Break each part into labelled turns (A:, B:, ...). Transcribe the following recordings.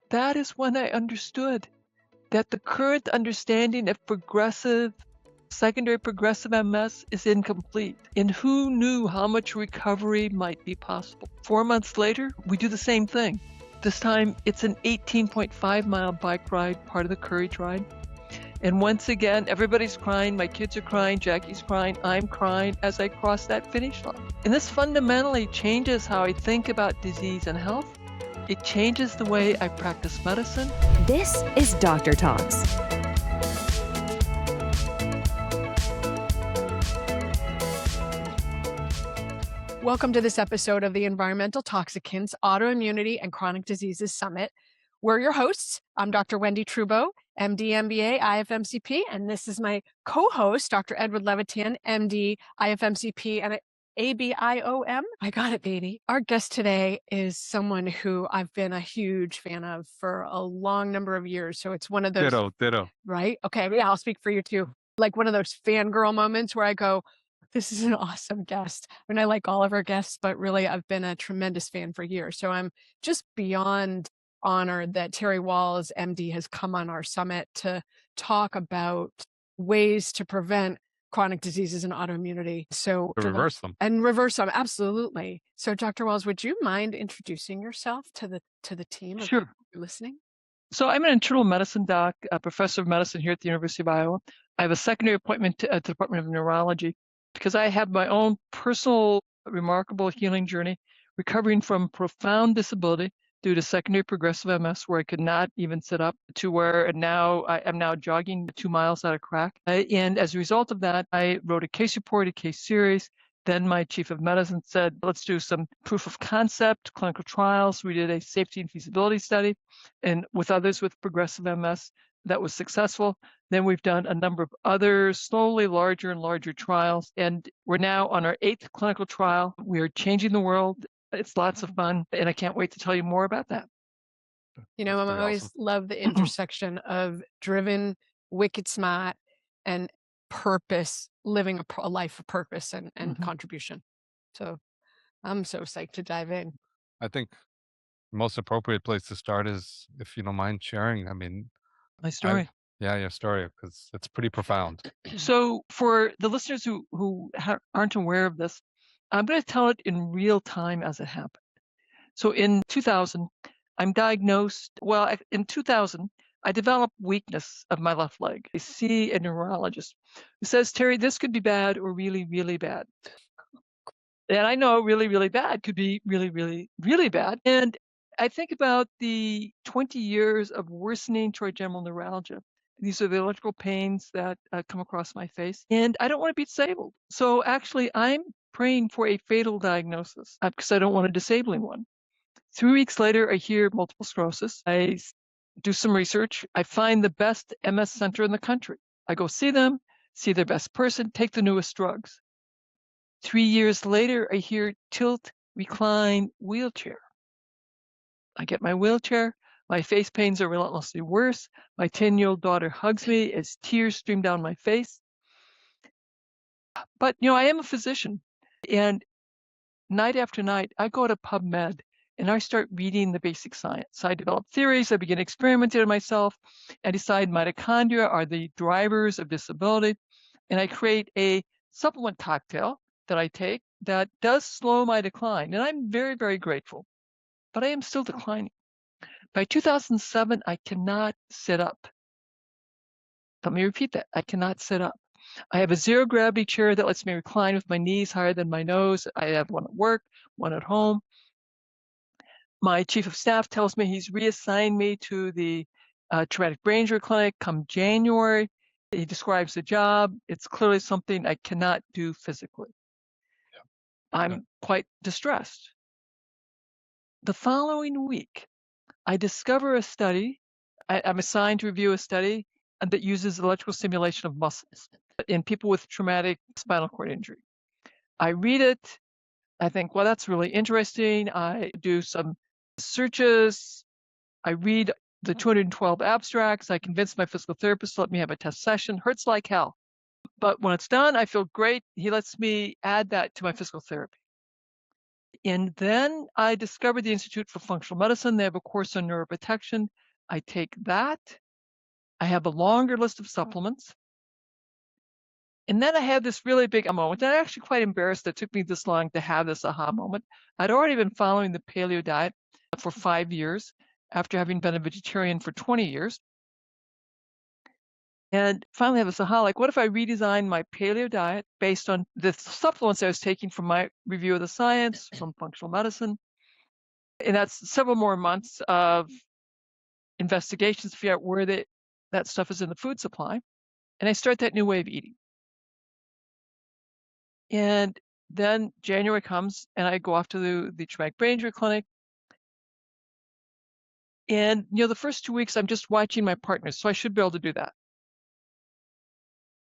A: That is when I understood that the current understanding of secondary progressive MS is incomplete. And who knew how much recovery might be possible? 4 months later, we do the same thing. This time, it's an 18.5-mile bike ride, part of the Courage Ride. And once again, everybody's crying. My kids are crying. Jackie's crying. I'm crying as I cross that finish line. And this fundamentally changes how I think about disease and health. It changes the way I practice medicine.
B: This is Doctor Talks.
C: Welcome to this episode of the Environmental Toxicants, Autoimmunity, and Chronic Diseases Summit. We're your hosts. I'm Dr. Wendy Trubo, MD, MBA, IFMCP, and this is my co-host, Dr. Edward Levitan, MD, IFMCP, and ABIOM. I got it, baby. Our guest today is someone who I've been a huge fan of for a long number of years. So it's one of those...
D: Ditto.
C: Right? Okay, yeah, I'll speak for you too. Like one of those fangirl moments where I go, this is an awesome guest. I mean, I like all of our guests, but really I've been a tremendous fan for years. So I'm just beyond honored that Terry Wahls, MD, has come on our summit to talk about ways to prevent chronic diseases and autoimmunity. So
D: To reverse them.
C: And reverse them, absolutely. So Dr. Wahls, would you mind introducing yourself to the team of
A: Sure.
C: people listening?
A: So I'm an internal medicine doc, a professor of medicine here at the University of Iowa. I have a secondary appointment at the Department of Neurology because I have my own personal remarkable healing journey, recovering from profound disability due to secondary progressive MS, where I could not even sit up, to where now I am now jogging 2 miles at a crack. And as a result of that, I wrote a case report, a case series. Then my chief of medicine said, let's do some proof of concept clinical trials. We did a safety and feasibility study and with others with progressive MS that was successful. Then we've done a number of other slowly larger and larger trials. And we're now on our 8th clinical trial. We are changing the world. It's lots of fun. And I can't wait to tell you more about that.
C: You know, I always love the intersection of driven, wicked smart, and purpose, living a life of purpose and contribution. So I'm so psyched to dive in.
D: I think the most appropriate place to start is, if you don't mind sharing, I mean,
A: My story.
D: your story, because it's pretty profound.
A: So for the listeners who aren't aware of this, I'm going to tell it in real time as it happened. So in 2000, I'm diagnosed, in 2000, I developed weakness of my left leg. I see a neurologist who says, Terry, this could be bad or really, really bad. And I know really, really bad could be really, really, really bad. And I think about the 20 years of worsening trigeminal neuralgia. These are the electrical pains that come across my face. And I don't want to be disabled. So actually, I'm praying for a fatal diagnosis because I don't want a disabling one. 3 weeks later, I hear multiple sclerosis. I do some research. I find the best MS center in the country. I go see them, see their best person, take the newest drugs. 3 years later, I hear tilt-recline wheelchair. I get my wheelchair. My face pains are relentlessly worse. My 10-year-old daughter hugs me as tears stream down my face. But, I am a physician. And night after night, I go to PubMed and I start reading the basic science. I develop theories. I begin experimenting on myself. I decide mitochondria are the drivers of disability. And I create a supplement cocktail that I take that does slow my decline. And I'm very, very grateful. But I am still declining. By 2007, I cannot sit up. Let me repeat that. I cannot sit up. I have a zero gravity chair that lets me recline with my knees higher than my nose. I have one at work, one at home. My chief of staff tells me he's reassigned me to the traumatic brain injury clinic come January. He describes the job. It's clearly something I cannot do physically. Yeah. I'm quite distressed. The following week, I discover a study. I'm assigned to review a study that uses electrical stimulation of muscles in people with traumatic spinal cord injury. I read it. I think, well, that's really interesting. I do some searches. I read the 212 abstracts. I convince my physical therapist to let me have a test session. Hurts like hell. But when it's done, I feel great. He lets me add that to my physical therapy. And then I discovered the Institute for Functional Medicine. They have a course on neuroprotection. I take that. I have a longer list of supplements. And then I had this really big moment. And I'm actually quite embarrassed that it took me this long to have this aha moment. I'd already been following the paleo diet for 5 years after having been a vegetarian for 20 years. And finally I have this aha, like, what if I redesign my paleo diet based on the supplements I was taking from my review of the science, from functional medicine? And that's several more months of investigations to figure out where that stuff is in the food supply. And I start that new way of eating. And then January comes and I go off to the traumatic brain injury clinic. And, the first 2 weeks I'm just watching my partners, so I should be able to do that.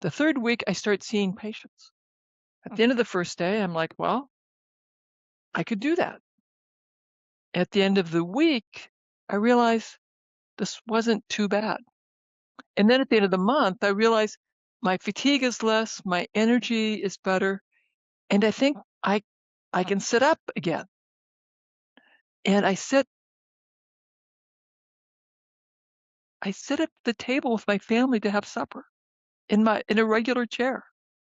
A: The third week I start seeing patients. At the end of the first day, I'm like, well, I could do that. At the end of the week, I realize this wasn't too bad. And then at the end of the month, I realize my fatigue is less, my energy is better, and I think I can sit up again. And I sit at the table with my family to have supper in a regular chair.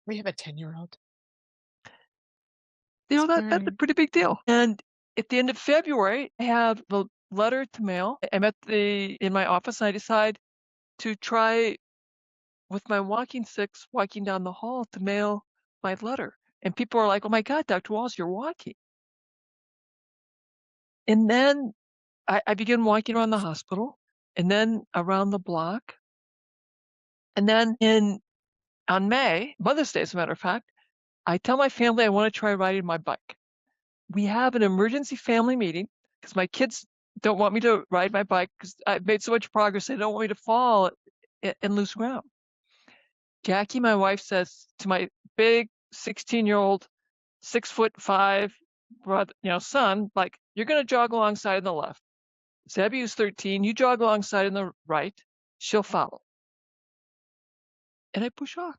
C: We have a 10-year-old.
A: That's a pretty big deal. And at the end of February, I have the letter to mail. I'm in my office and I decide to try with my walking sticks, walking down the hall to mail my letter. And people are like, oh my God, Dr. Wahls, you're walking. And then I begin walking around the hospital and then around the block. And then on Mother's Day, as a matter of fact, I tell my family I want to try riding my bike. We have an emergency family meeting because my kids don't want me to ride my bike because I've made so much progress. They don't want me to fall and lose ground. Jackie, my wife, says to my big 16-year-old, 6'5" brother, son, like, you're going to jog alongside on the left. Zebby, who's 13, you jog alongside on the right. She'll follow. And I push off.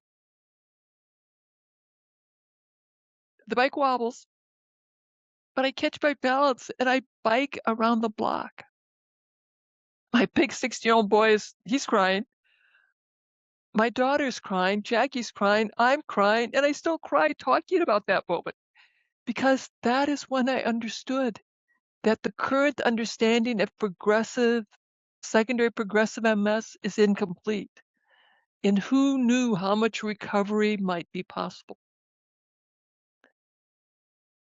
A: The bike wobbles, but I catch my balance and I bike around the block. My big 16-year-old boy he's crying. My daughter's crying. Jackie's crying. I'm crying. And I still cry talking about that moment because that is when I understood that the current understanding of secondary progressive MS is incomplete. And who knew how much recovery might be possible?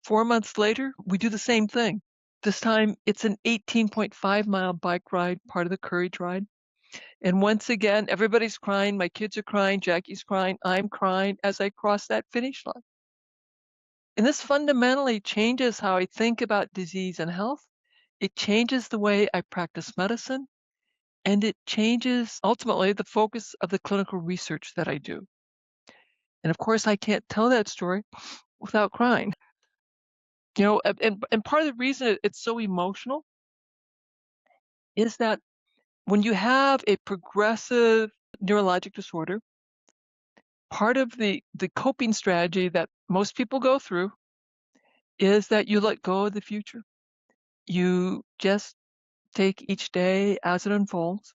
A: 4 months later, we do the same thing. This time, it's an 18.5-mile bike ride, part of the Courage Ride. And once again, everybody's crying. My kids are crying. Jackie's crying. I'm crying as I cross that finish line. And this fundamentally changes how I think about disease and health. It changes the way I practice medicine. And it changes, ultimately, the focus of the clinical research that I do. And of course, I can't tell that story without crying. And part of the reason it's so emotional is that when you have a progressive neurologic disorder, part of the coping strategy that most people go through is that you let go of the future. You just take each day as it unfolds.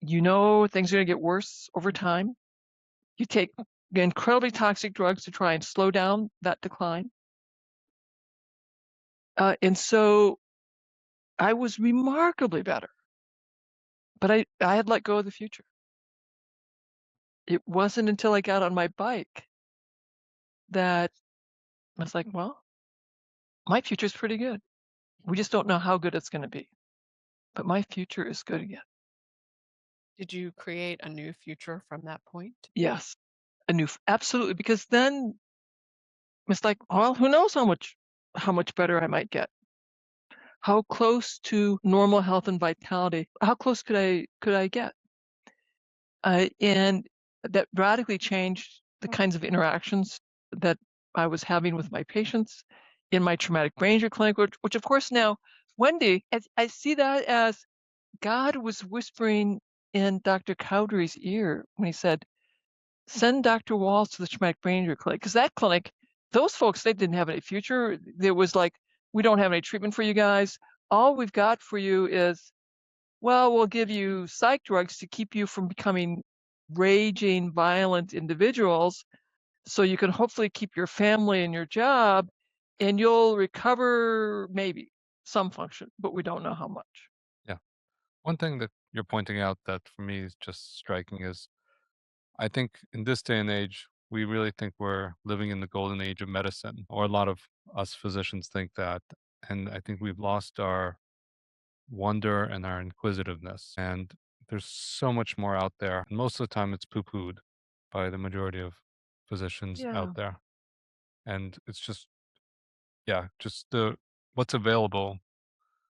A: You know things are going to get worse over time. You take incredibly toxic drugs to try and slow down that decline. And so I was remarkably better, but I had let go of the future. It wasn't until I got on my bike that I was like, well, my future's pretty good. We just don't know how good it's going to be, but my future is good again.
C: Did you create a new future from that point?
A: Yes, absolutely, because then it's like, well, who knows how much better I might get? How close to normal health and vitality? How close could I get? And that radically changed the kinds of interactions that I was having with my patients in my traumatic brain injury clinic, which of course now, Wendy, I see that as God was whispering in Dr. Cowdery's ear when he said, send Dr. Wahls to the traumatic brain injury clinic, because that clinic those folks, they didn't have any future. There was like, we don't have any treatment for you guys. All we've got for you is, well, we'll give you psych drugs to keep you from becoming raging, violent individuals so you can hopefully keep your family and your job, and you'll recover maybe some function, but we don't know how much.
D: Yeah. One thing that you're pointing out that for me is just striking is I think in this day and age, we really think we're living in the golden age of medicine, or a lot of us physicians think that. And I think we've lost our wonder and our inquisitiveness. And there's so much more out there. And most of the time, it's poo pooed by the majority of physicians out
A: Yeah.
D: there. And it's just, yeah, just the what's available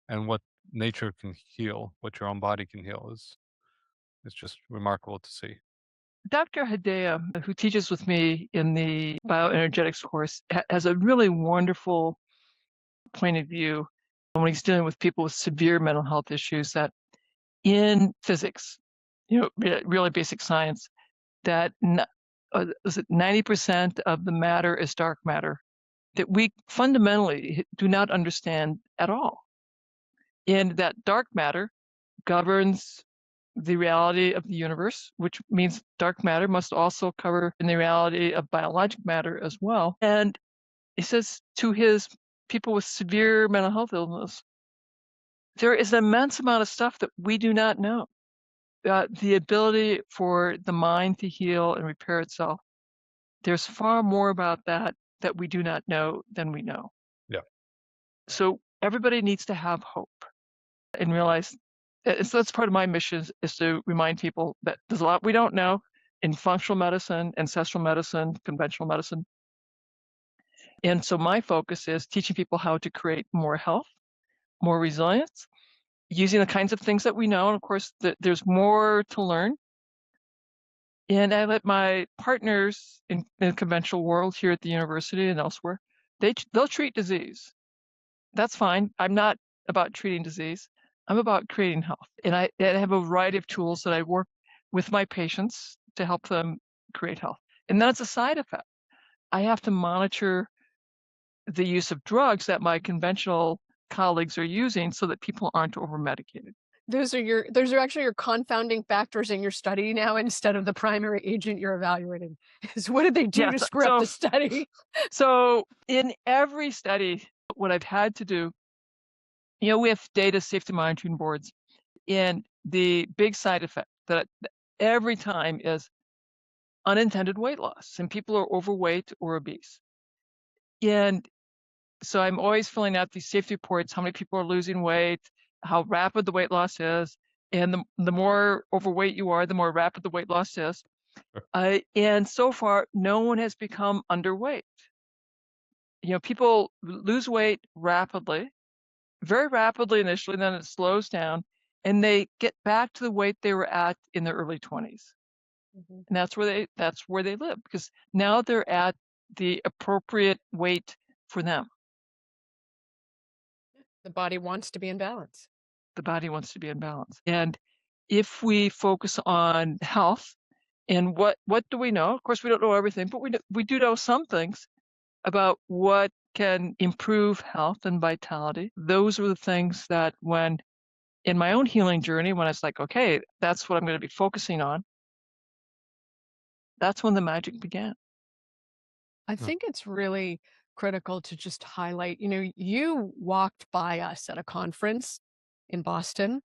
D: and what nature can heal, what your own body can heal is it's just remarkable to see.
A: Dr. Hedaya, who teaches with me in the bioenergetics course, has a really wonderful point of view when he's dealing with people with severe mental health issues that in physics, really basic science, that is it 90% of the matter is dark matter that we fundamentally do not understand at all. And that dark matter governs the reality of the universe, which means dark matter must also cover in the reality of biologic matter as well. And he says to his people with severe mental health illness, there is an immense amount of stuff that we do not know. The ability for the mind to heal and repair itself, there's far more about that that we do not know than we know.
D: Yeah.
A: So everybody needs to have hope and realize so that's part of my mission is to remind people that there's a lot we don't know in functional medicine, ancestral medicine, conventional medicine. And so my focus is teaching people how to create more health, more resilience, using the kinds of things that we know. And of course, there's more to learn. And I let my partners in the conventional world here at the university and elsewhere, they'll treat disease. That's fine. I'm not about treating disease. I'm about creating health. And I have a variety of tools that I work with my patients to help them create health. And that's a side effect. I have to monitor the use of drugs that my conventional colleagues are using so that people aren't over-medicated.
C: Those are actually your confounding factors in your study now instead of the primary agent you're evaluating. Is what did they do to screw up the study?
A: So in every study, what I've had to do, we have data safety monitoring boards, and the big side effect that every time is unintended weight loss, and people are overweight or obese. And so I'm always filling out these safety reports, how many people are losing weight, how rapid the weight loss is, and the more overweight you are, the more rapid the weight loss is. And so far, no one has become underweight. People lose weight rapidly, very rapidly initially, then it slows down, and they get back to the weight they were at in their early 20s. Mm-hmm. And that's where they live, because now they're at the appropriate weight for them.
C: The body wants to be in balance.
A: The body wants to be in balance. And if we focus on health and what do we know? Of course, we don't know everything, but we do know some things about what can improve health and vitality. Those were the things that when in my own healing journey, when I was like, okay, that's what I'm going to be focusing on, that's when the magic began.
C: I think it's really critical to just highlight, you walked by us at a conference in Boston.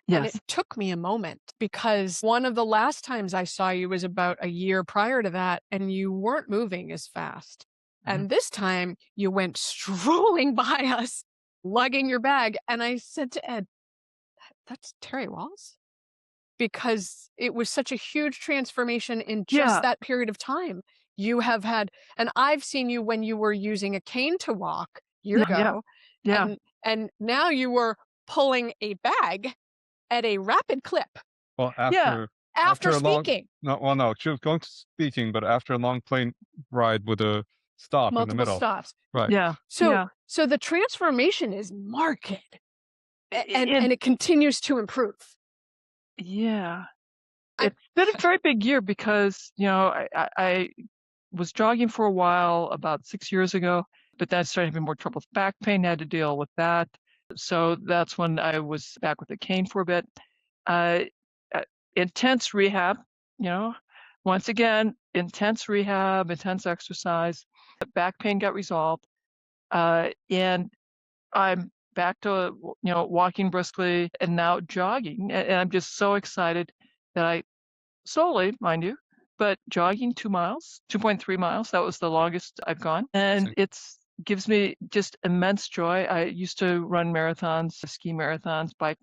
C: And
A: Yes.
C: it took me a moment because one of the last times I saw you was about a year prior to that, and you weren't moving as fast. Mm-hmm. And this time you went strolling by us, lugging your bag. And I said to Ed, that's Terry Wahls? Because it was such a huge transformation in just that period of time. You have had, and I've seen you when you were using a cane to walk years ago.
A: Yeah.
C: And now you were pulling a bag at a rapid clip.
D: Well, after
C: speaking.
D: No, she was going to speaking, but after a long plane ride with a stop in the middle.
C: Multiple stops.
D: Right.
A: Yeah.
C: So the transformation is marked, and it continues to improve.
A: Yeah. It's been a very big year because, I was jogging for a while about 6 years ago, but then I started having more trouble with back pain, had to deal with that. So that's when I was back with the cane for a bit. Uh, uh, Intense rehab, you know, once again, intense rehab, intense exercise. Back pain got resolved. And I'm back to, walking briskly and now jogging. And I'm just so excited that I slowly, mind you, but jogging 2 miles, 2.3 miles, that was the longest I've gone. And it's gives me just immense joy. I used to run marathons, ski marathons, bike,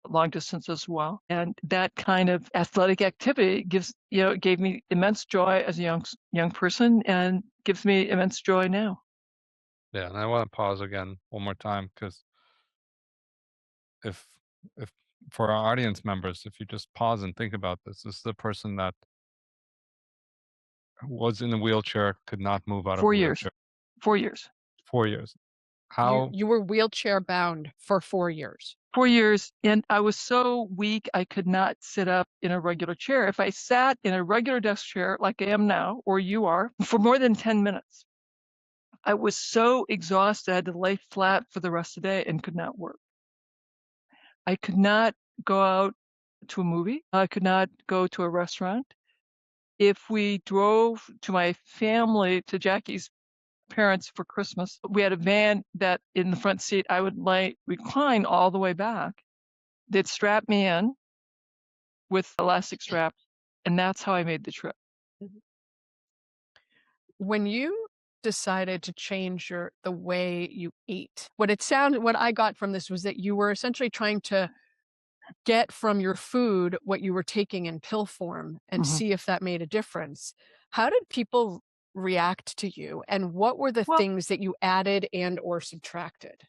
A: long distance as well. And that kind of athletic activity gave me immense joy as a young person and gives me immense joy now.
D: Yeah, and I want to pause again one more time because if if for our audience members, if you just pause and think about this is the person that was in a wheelchair, could not move out of
A: 4
D: a
A: years.
D: wheelchair.
A: 4 years.
D: 4 years.
C: You
D: How
C: you were wheelchair bound for 4 years.
A: 4 years, and I was so weak, I could not sit up in a regular chair. If I sat in a regular desk chair like I am now, or you are, for more than 10 minutes, I was so exhausted, I had to lay flat for the rest of the day and could not work. I could not go out to a movie. I could not go to a restaurant. If we drove to my family, to Jackie's parents for Christmas, we had a van that in the front seat, I would recline all the way back. They'd strap me in with elastic straps, and that's how I made the trip.
C: When you decided to change the way you ate, what I got from this was that you were essentially trying to get from your food what you were taking in pill form and
A: Mhm.
C: see if that made a difference. How did people react to you, and what were the
A: Well,
C: things that you added and or subtracted?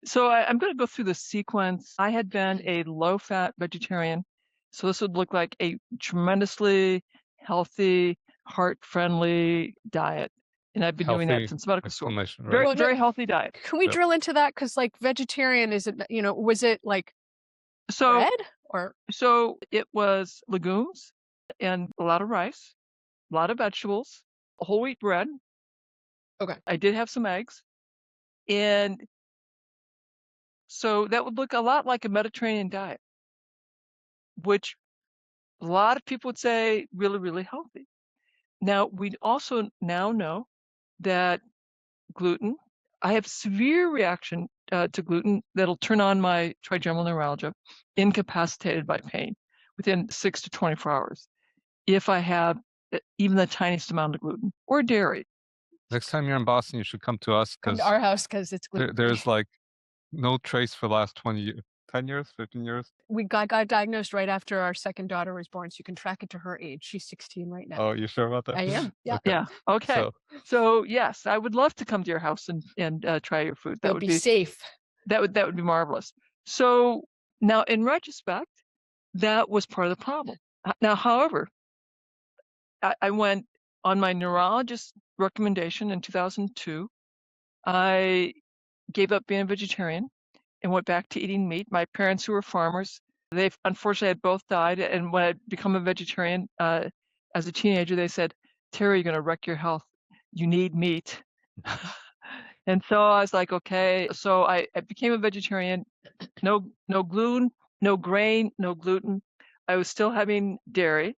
A: so I'm going to go through the sequence. I had been a low-fat vegetarian, so this would look like a tremendously healthy, heart-friendly diet, and I've been doing that
D: healthy
A: since medical school.
D: explanation, right?
A: Very,
C: Well,
A: very healthy diet.
C: can we
D: Yep.
C: drill into that? Because like vegetarian, is it, was it like
A: So,
C: bread or?
A: so it was legumes and a lot of rice, a lot of vegetables, whole wheat bread.
C: Okay.
A: I did have some eggs, and so that would look a lot like a Mediterranean diet, which a lot of people would say really, really healthy. Now, we also now know that gluten, I have severe reaction to gluten that'll turn on my trigeminal neuralgia, incapacitated by pain within 6 to 24 hours if I have even the tiniest amount of gluten or dairy.
D: Next time you're in Boston, you should come to us
C: Come to
D: because
C: our house because it's gluten free.
D: there's like no trace for the last 20 years, 10 years, 15 years.
C: We got diagnosed right after our second daughter was born, so you can track it to her age. She's 16 right now.
D: Oh, you sure about that?
C: I am. Yeah.
D: Okay.
A: Yeah. Okay. So yes, I would love to come to your house and try your food. That
C: You'll
A: would
C: be
A: be
C: safe.
A: that would be marvelous. So now, in retrospect, that was part of the problem. Now, however, I went on my neurologist's recommendation in 2002. I gave up being a vegetarian and went back to eating meat. My parents, who were farmers, they unfortunately had both died. And when I'd become a vegetarian as a teenager, they said, "Terry, you're going to wreck your health. You need meat." And so I was like, okay. So I became a vegetarian. No gluten, no grain, no gluten. I was still having dairy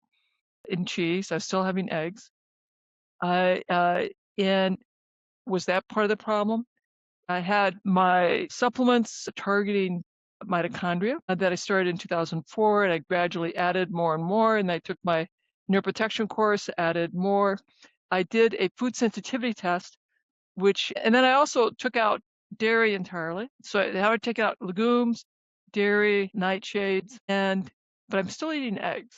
A: and cheese. I was still having eggs. And was that part of the problem? I had my supplements targeting mitochondria that I started in 2004, and I gradually added more and more. And I took my neuroprotection course, added more. I did a food sensitivity test, and then I also took out dairy entirely. So I would take out legumes, dairy, nightshades, but I'm still eating eggs.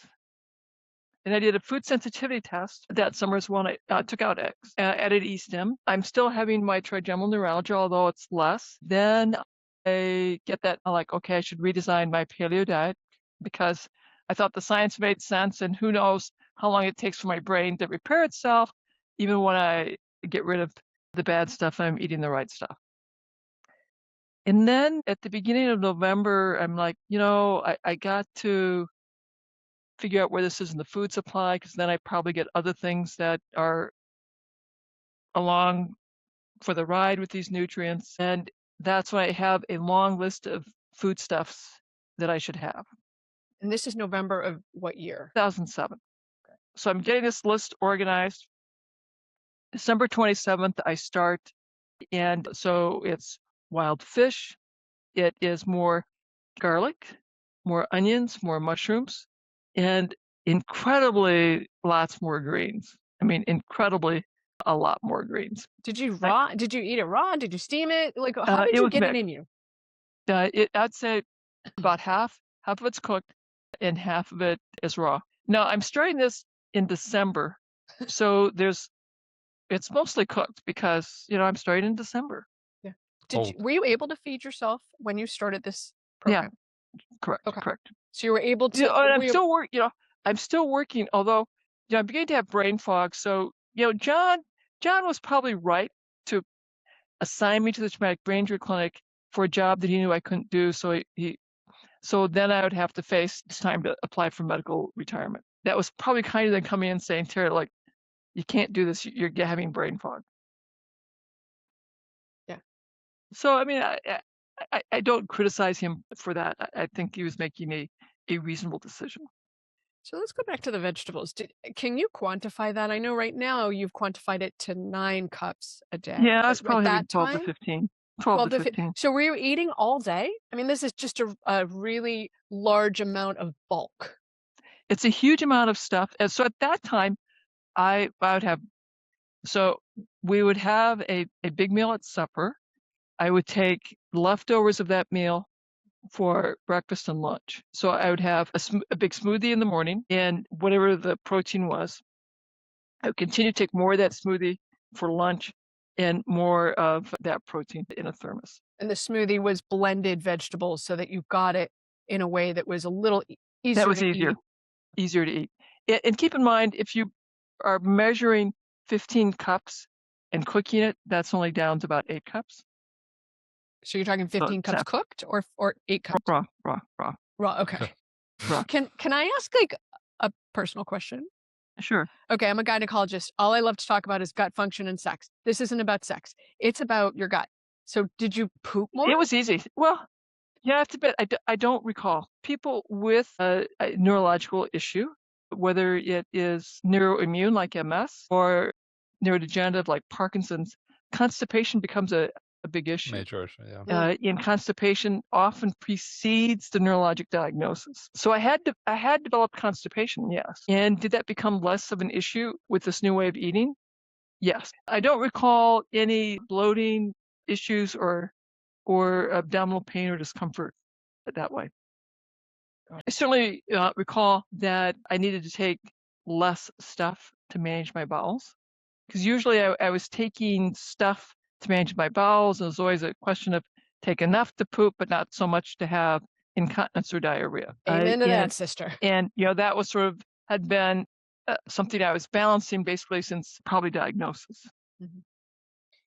A: And I did a food sensitivity test that summer as well. I took out eggs, added E-stim. I'm still having my trigeminal neuralgia, although it's less. Then I get that I'm like, okay, I should redesign my paleo diet because I thought the science made sense, and who knows how long it takes for my brain to repair itself, even when I get rid of the bad stuff, I'm eating the right stuff. And then at the beginning of November, I'm like, I got to figure out where this is in the food supply, because then I probably get other things that are along for the ride with these nutrients. And that's why I have a long list of foodstuffs that I should have.
C: And this is November of what year?
A: 2007. So I'm getting this list organized. December 27th, I start. And so it's wild fish. It is more garlic, more onions, more mushrooms, and incredibly lots more greens. I mean, incredibly a lot more greens.
C: Did you eat it raw? Did you steam it? Like, how did
A: It
C: you
A: was
C: get it
A: mixed.
C: in you?
A: I'd say about half of it's cooked and half of it is raw. Now I'm starting this in December, so it's mostly cooked because I'm starting in December.
C: Yeah.
D: Cold.
C: Were you able to feed yourself when you started this
A: Yeah,
C: program?
A: correct,
C: Okay.
A: correct.
C: So you were able to.
A: And I'm still working, although I'm beginning to have brain fog. So John was probably right to assign me to the traumatic brain injury clinic for a job that he knew I couldn't do. So then I would have to face it's time to apply for medical retirement. That was probably kinder than coming in saying, Terry, like, you can't do this. You're having brain fog.
C: Yeah.
A: So, I mean, I don't criticize him for that. I think he was making a reasonable decision.
C: So let's go back to the vegetables. Can you quantify that? I know right now you've quantified it to 9 cups a day.
A: Yeah, I was
C: But
A: probably
C: at
A: having
C: that
A: 12 to
C: time,
A: 15. 12 to 15.
C: So were you eating all day? I mean, this is just a really large amount of bulk.
A: It's a huge amount of stuff. And so at that time, I would have, so we would have a big meal at supper. I would take leftovers of that meal for breakfast and lunch. So I would have a big smoothie in the morning and whatever the protein was. I would continue to take more of that smoothie for lunch and more of that protein in a thermos.
C: And the smoothie was blended vegetables so that you got it in a way that was a little easier
A: That was
C: to
A: easier.
C: eat.
A: Easier to eat. And keep in mind, if you are measuring 15 cups and cooking it, that's only down to about 8 cups.
C: So you're talking 15 cups cooked or 8 cups?
A: Raw.
C: Raw, okay.
A: Raw.
C: Can I ask like a personal question?
A: Sure.
C: Okay, I'm a gynecologist. All I love to talk about is gut function and sex. This isn't about sex. It's about your gut. So did you poop more?
A: It was easy. Well, yeah, I have to admit, I don't recall. People with a neurological issue, whether it is neuroimmune like MS or neurodegenerative like Parkinson's, constipation becomes a big issue.
D: Major issue, yeah.
A: And constipation often precedes the neurologic diagnosis. So I had developed constipation, yes. And did that become less of an issue with this new way of eating? Yes. I don't recall any bloating issues or abdominal pain or discomfort that way. I certainly recall that I needed to take less stuff to manage my bowels, because usually I was taking stuff to manage my bowels, and it was always a question of take enough to poop, but not so much to have incontinence or diarrhea.
C: Amen to that, sister.
A: And that was had been something I was balancing basically since probably diagnosis.
C: Mm-hmm.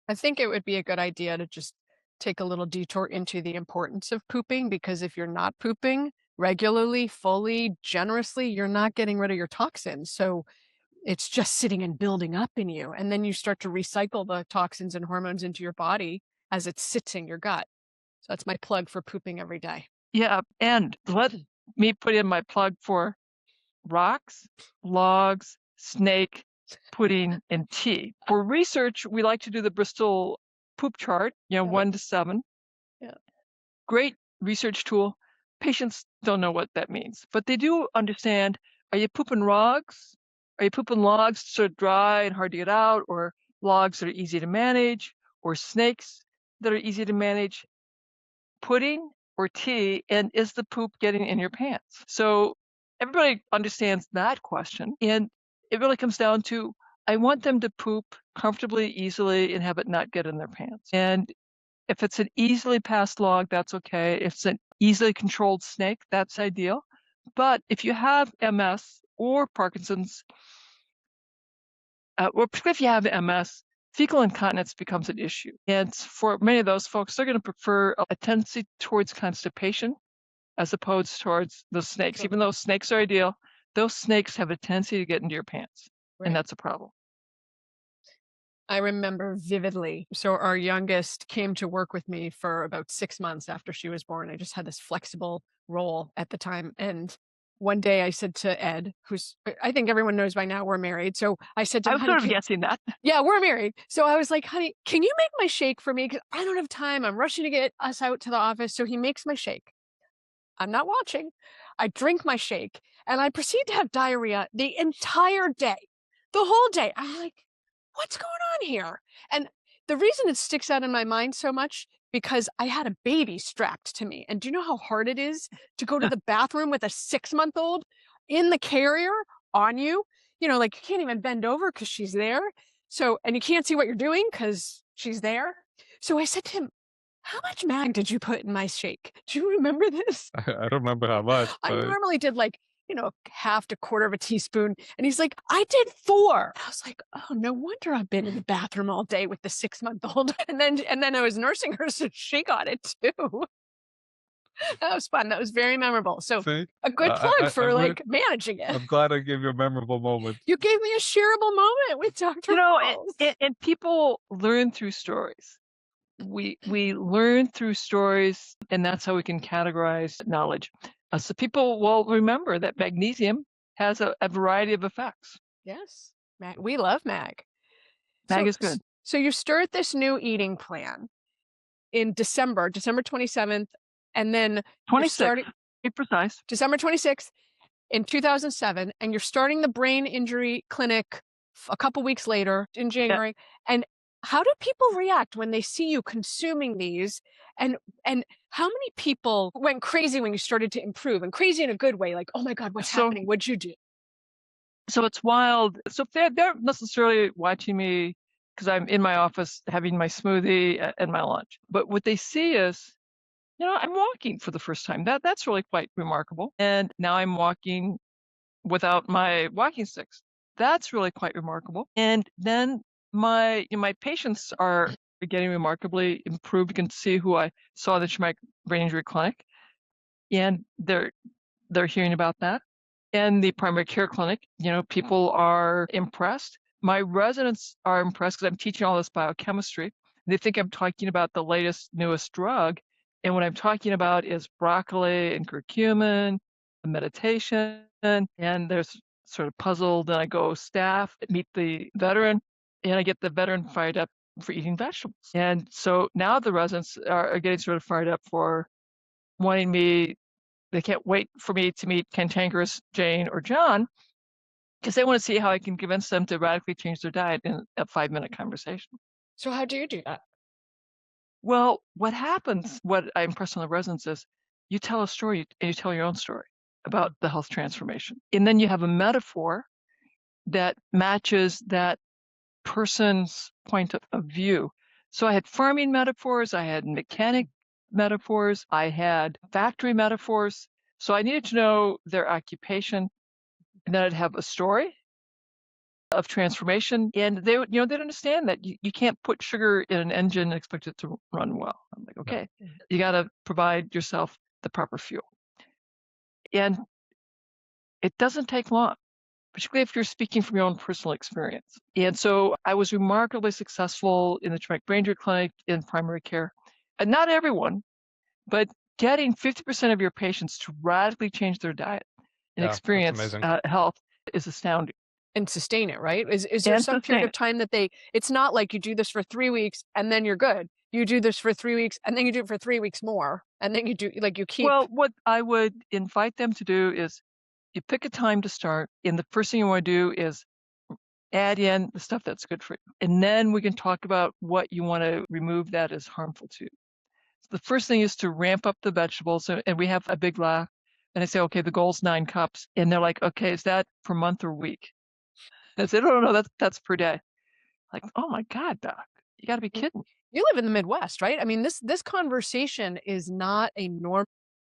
C: I think it would be a good idea to just take a little detour into the importance of pooping, because if you're not pooping regularly, fully, generously, you're not getting rid of your toxins. So it's just sitting and building up in you. And then you start to recycle the toxins and hormones into your body as it sits in your gut. So that's my plug for pooping every day.
A: Yeah. And let me put in my plug for rocks, logs, snake, pudding, and tea. For research, we like to do the Bristol poop chart, 1 to 7.
C: Yeah.
A: Great research tool. Patients don't know what that means, but they do understand, are you pooping logs? Are you pooping logs sort of dry and hard to get out, or logs that are easy to manage, or snakes that are easy to manage? Pudding or tea, and is the poop getting in your pants? So everybody understands that question, and it really comes down to, I want them to poop comfortably, easily, and have it not get in their pants. And if it's an easily passed log, that's okay. If it's an easily controlled snake, that's ideal. But if you have MS or Parkinson's, or particularly if you have MS, fecal incontinence becomes an issue. And for many of those folks, they're going to prefer a tendency towards constipation as opposed towards the snakes.
C: Sure.
A: Even though snakes are ideal, those snakes have a tendency to get into your pants,
C: Right.
A: and that's a problem.
C: I remember vividly. So our youngest came to work with me for about 6 months after she was born. I just had this flexible role at the time. And one day I said to Ed, who's I think everyone knows by now we're married. So I said to
A: I
C: him,
A: was
C: honey,
A: sort of guessing that.
C: yeah, we're married. So I was like, honey, can you make my shake for me? Because I don't have time. I'm rushing to get us out to the office. So he makes my shake. I'm not watching. I drink my shake and I proceed to have diarrhea the entire day, the whole day. I'm like, what's going on here? And the reason it sticks out in my mind so much because I had a baby strapped to me. And do you know how hard it is to go to the bathroom with a 6-month-old in the carrier on you? You know, like you can't even bend over because she's there. So, and you can't see what you're doing because she's there. So I said to him, how much mag did you put in my shake? Do you remember this?
D: I don't remember how much,
C: I
D: but
C: normally did like, half to quarter of a teaspoon. And he's like, I did 4. I was like, oh, no wonder I've been in the bathroom all day with the 6-month-old. And then I was nursing her, so she got it too. That was fun. That was very memorable. So
D: see,
C: a good plug for
D: I'm,
C: like managing it.
D: I'm glad I gave you a memorable moment.
C: You gave me a shareable moment with Dr. Wahls.
A: And people learn through stories. We learn through stories, and that's how we can categorize knowledge. So people will remember that magnesium has a variety of effects.
C: Yes, Mag. We love Mag.
A: Mag
C: So,
A: is good.
C: so you start this new eating plan in December 27th, and then you're
A: 26,
C: starting
A: be precise.
C: December 26th in 2007, and you're starting the brain injury clinic a couple weeks later in January. And how do people react when they see you consuming these? And how many people went crazy when you started to improve, and crazy in a good way, like, oh my God, what's happening? What'd you do?
A: So it's wild. So they're not necessarily watching me because I'm in my office having my smoothie and my lunch. But what they see is, I'm walking for the first time. That's really quite remarkable. And now I'm walking without my walking sticks. That's really quite remarkable. And then my patients are getting remarkably improved. You can see who I saw in the traumatic brain injury clinic, and they're hearing about that. And the primary care clinic, people are impressed. My residents are impressed because I'm teaching all this biochemistry. They think I'm talking about the latest, newest drug. And what I'm talking about is broccoli and curcumin, meditation. And they're sort of puzzled. And I go staff, meet the veteran, and I get the veteran fired up for eating vegetables. And so now the residents are getting sort of fired up for wanting me. They can't wait for me to meet Cantankerous Jane or John because they want to see how I can convince them to radically change their diet in a 5-minute conversation.
C: So how do you do that?
A: Well, what happens, what I impress on the residents is you tell a story and you tell your own story about the health transformation. And then you have a metaphor that matches that person's point of view. So I had farming metaphors, I had mechanic metaphors, I had factory metaphors. So I needed to know their occupation, and then I'd have a story of transformation. And they'd understand that you can't put sugar in an engine and expect it to run well. I'm like, okay, you got to provide yourself the proper fuel. And it doesn't take long, particularly if you're speaking from your own personal experience. And so I was remarkably successful in the traumatic brain injury clinic in primary care. And not everyone, but getting 50% of your patients to radically change their diet and experience health is astounding.
C: And sustain it, right? Is there some period of time that it's not like you do this for 3 weeks and then you're good. You do this for 3 weeks and then you do it for 3 weeks more. And then you do, like, you keep.
A: Well, what I would invite them to do is you pick a time to start, and the first thing you want to do is add in the stuff that's good for you. And then we can talk about what you want to remove that is harmful to you. So the first thing is to ramp up the vegetables, and we have a big laugh. And I say, okay, the goal's 9 cups. And they're like, okay, is that per month or week? And I said, oh, no, that's per day. Like, oh my God, doc, you got to be kidding.
C: You live in the Midwest, right? I mean, this conversation is not a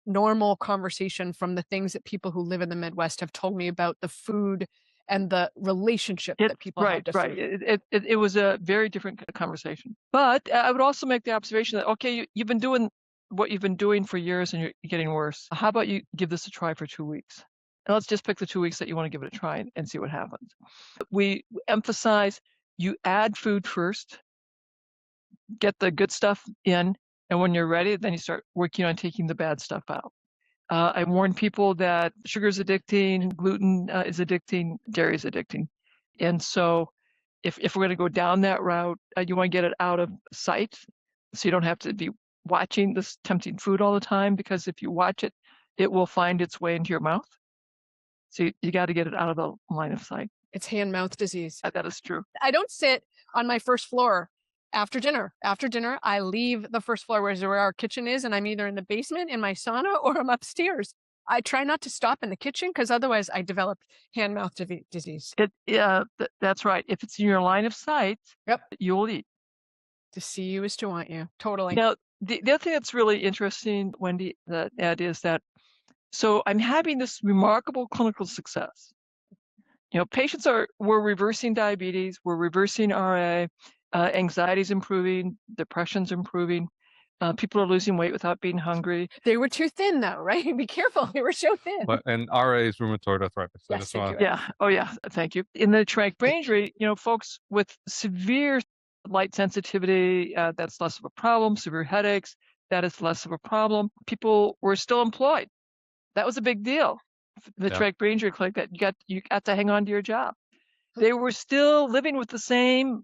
C: normal conversation from the things that people who live in the Midwest have told me about the food and the relationship that people have to food.
A: It was a very different conversation. But I would also make the observation that, okay, you've been doing what you've been doing for years and you're getting worse. How about you give this a try for 2 weeks? And let's just pick the 2 weeks that you want to give it a try and see what happens. We emphasize You add food first, get the good stuff in, and when you're ready, then you start working on taking the bad stuff out. I warn people that sugar is addicting, gluten is addicting, dairy is addicting. And so if we're going to go down that route, you want to get it out of sight so you don't have to be watching this tempting food all the time, because if you watch it, it will find its way into your mouth. So you got to get it out of the line of sight.
C: It's hand-mouth disease.
A: That is true.
C: I don't sit on my first floor after dinner. After dinner, I leave the first floor where our kitchen is, and I'm either in the basement in my sauna or I'm upstairs. I try not to stop in the kitchen because otherwise I develop hand-mouth disease.
A: That's right. If it's in your line of sight,
C: Yep.
A: you'll eat.
C: To see you is to want you. Totally.
A: Now, the other thing that's really interesting, Wendy, Ed, is that so I'm having this remarkable clinical success. Patients we're reversing diabetes, we're reversing RA, anxiety's improving, depression's improving. People are losing weight without being hungry.
C: They were too thin, though, right? Be careful. They were so thin.
D: And RA is rheumatoid arthritis.
C: Yes,
A: yeah. Oh, yeah. Thank you. In the traumatic brain injury, folks with severe light sensitivity, that's less of a problem. Severe headaches, that is less of a problem. People were still employed. That was a big deal. The traumatic brain injury clinic, that you got to hang on to your job. They were still living with the same,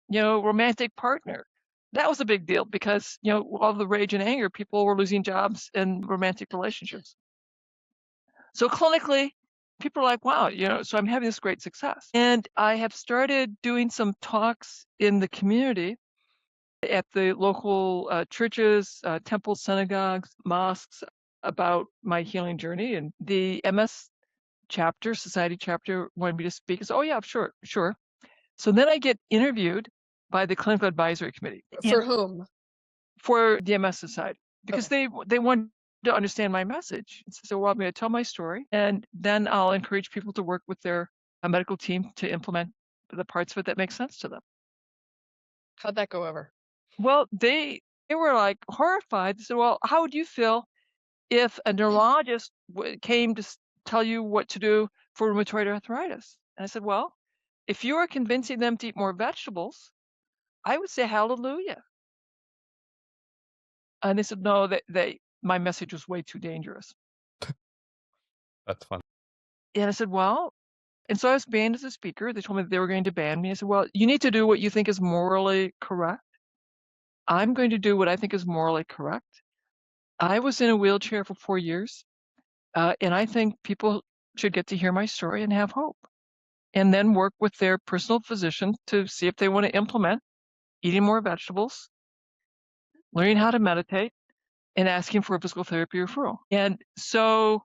A: romantic partner. That was a big deal because, all the rage and anger, people were losing jobs and romantic relationships. So clinically, people are like, wow, so I'm having this great success. And I have started doing some talks in the community at the local churches, temples, synagogues, mosques about my healing journey. And the MS society chapter wanted me to speak. I said, oh yeah, sure. So then I get interviewed by the clinical advisory committee.
C: For whom?
A: For the MS society, because they want to understand my message. So, well, I'm going to tell my story, and then I'll encourage people to work with their medical team to implement the parts of it that make sense to them.
C: How'd that go over?
A: Well, they were like horrified. They said, well, how would you feel if a neurologist came to tell you what to do for rheumatoid arthritis? And I said, well, if you are convincing them to eat more vegetables, I would say hallelujah. And they said, no, my message was way too dangerous.
D: That's fun.
A: And I said, well, and so I was banned as a speaker. They told me that they were going to ban me. I said, well, you need to do what you think is morally correct. I'm going to do what I think is morally correct. I was in a wheelchair for 4 years, and I think people should get to hear my story and have hope, and then work with their personal physician to see if they want to implement eating more vegetables, learning how to meditate, and asking for a physical therapy referral. And so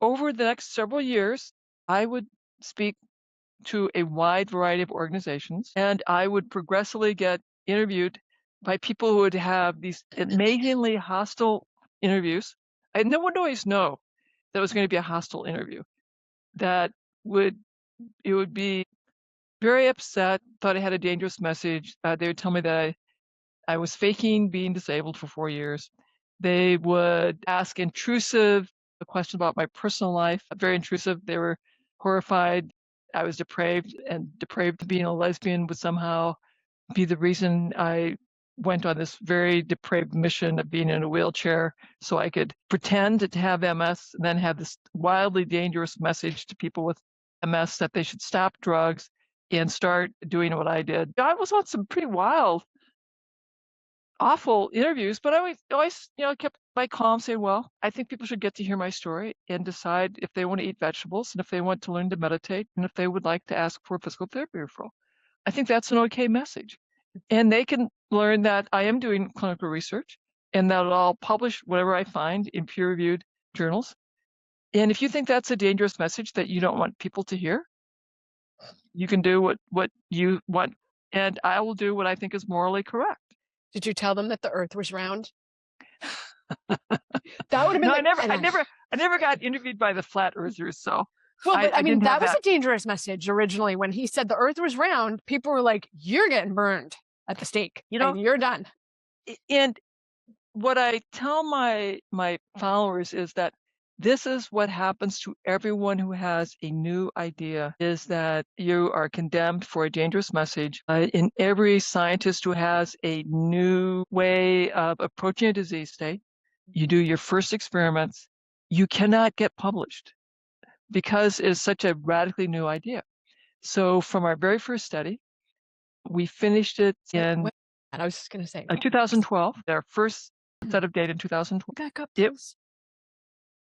A: over the next several years, I would speak to a wide variety of organizations, and I would progressively get interviewed by people who would have these amazingly hostile interviews. And no one would always know that it was going to be a hostile interview. It would be very upset, thought I had a dangerous message. They would tell me that I was faking being disabled for 4 years. They would ask intrusive questions about my personal life, very intrusive. They were horrified I was depraved, and depraved being a lesbian would somehow be the reason I went on this very depraved mission of being in a wheelchair so I could pretend to have MS and then have this wildly dangerous message to people with MS that they should stop drugs and start doing what I did. I was on some pretty wild, awful interviews, but I always kept my calm, saying, well, I think people should get to hear my story and decide if they want to eat vegetables and if they want to learn to meditate and if they would like to ask for a physical therapy referral. I think that's an okay message. And they can learn that I am doing clinical research and that I'll publish whatever I find in peer-reviewed journals. And if you think that's a dangerous message that you don't want people to hear, you can do what you want, and I will do what I think is morally correct.
C: Did you tell them that the earth was round? That would have been
A: no, I never got interviewed by the flat earthers, so
C: well, but I mean that was
A: that.
C: a dangerous message originally. When he said the earth was round, people were like, you're getting burned at the stake, and you're done.
A: And what I tell my followers is that This is what happens to everyone who has a new idea, is that you are condemned for a dangerous message. In every scientist who has a new way of approaching a disease state, you do your first experiments, you cannot get published because it is such a radically new idea. So from our very first study, we finished it in
C: I was just going to say
A: 2012, our first set of data in 2012.
C: back up, please.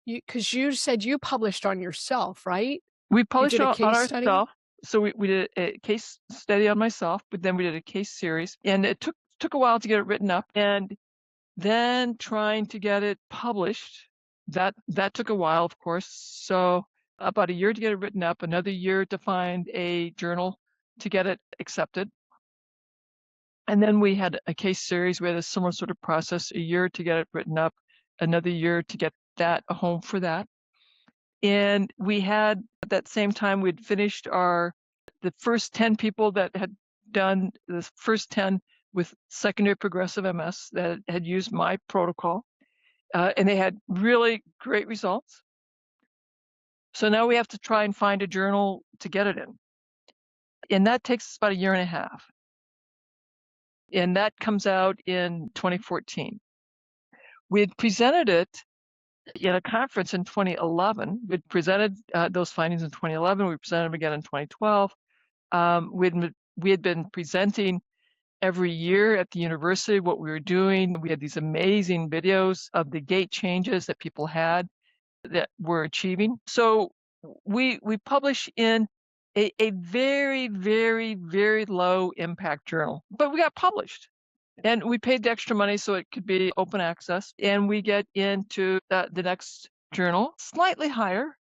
C: Because you said you published on yourself, right?
A: We published
C: did a
A: on
C: case study?
A: ourselves. So we did a case study on myself, but then we did a case series, and it took a while to get it written up, and then trying to get it published, that took a while, of course. So about a year to get it written up, another year to find a journal to get it accepted. And then we had a case series. We had a similar sort of process, a year to get it written up, another year to get that a home for that. And we had, at that same time, we'd finished the first 10 people that had done the first 10 with secondary progressive MS that had used my protocol. And they had really great results. So now we have to try and find a journal to get it in. And that takes us about a year and a half. And that comes out in 2014. We had presented it in a conference in 2011. We presented those findings in 2011. We presented them again in 2012. We had been presenting every year at the university what we were doing. We had these amazing videos of the gait changes that people had that were achieving. So we publish in a very, very, very low impact journal, but we got published. And we paid the extra money so it could be open access. And we get into the next journal, slightly higher.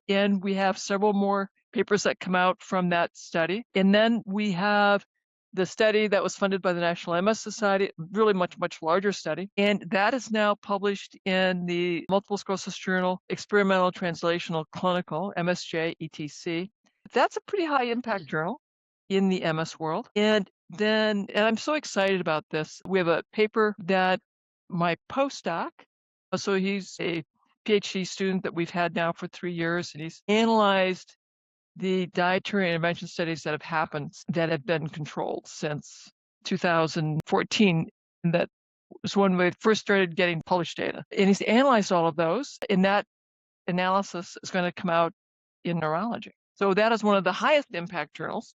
A: And we have several more papers that come out from that study. And then we have the study that was funded by the National MS Society, really much, much larger study. And that is now published in the Multiple Sclerosis Journal, Experimental Translational Clinical, MSJ, ETC. That's a pretty high impact journal in the MS world. And I'm so excited about this. We have a paper that my postdoc, so he's a PhD student that we've had now for 3 years, and he's analyzed the dietary intervention studies that have happened that have been controlled since 2014. And that was when we first started getting published data. And he's analyzed all of those, and that analysis is going to come out in neurology. So that is one of the highest impact journals.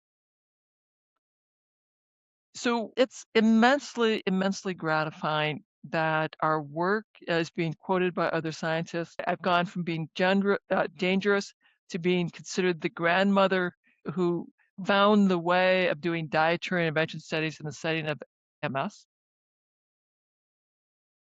A: So it's immensely, immensely gratifying that our work is being quoted by other scientists. I've gone from being dangerous to being considered the grandmother who found the way of doing dietary intervention studies in the setting of MS.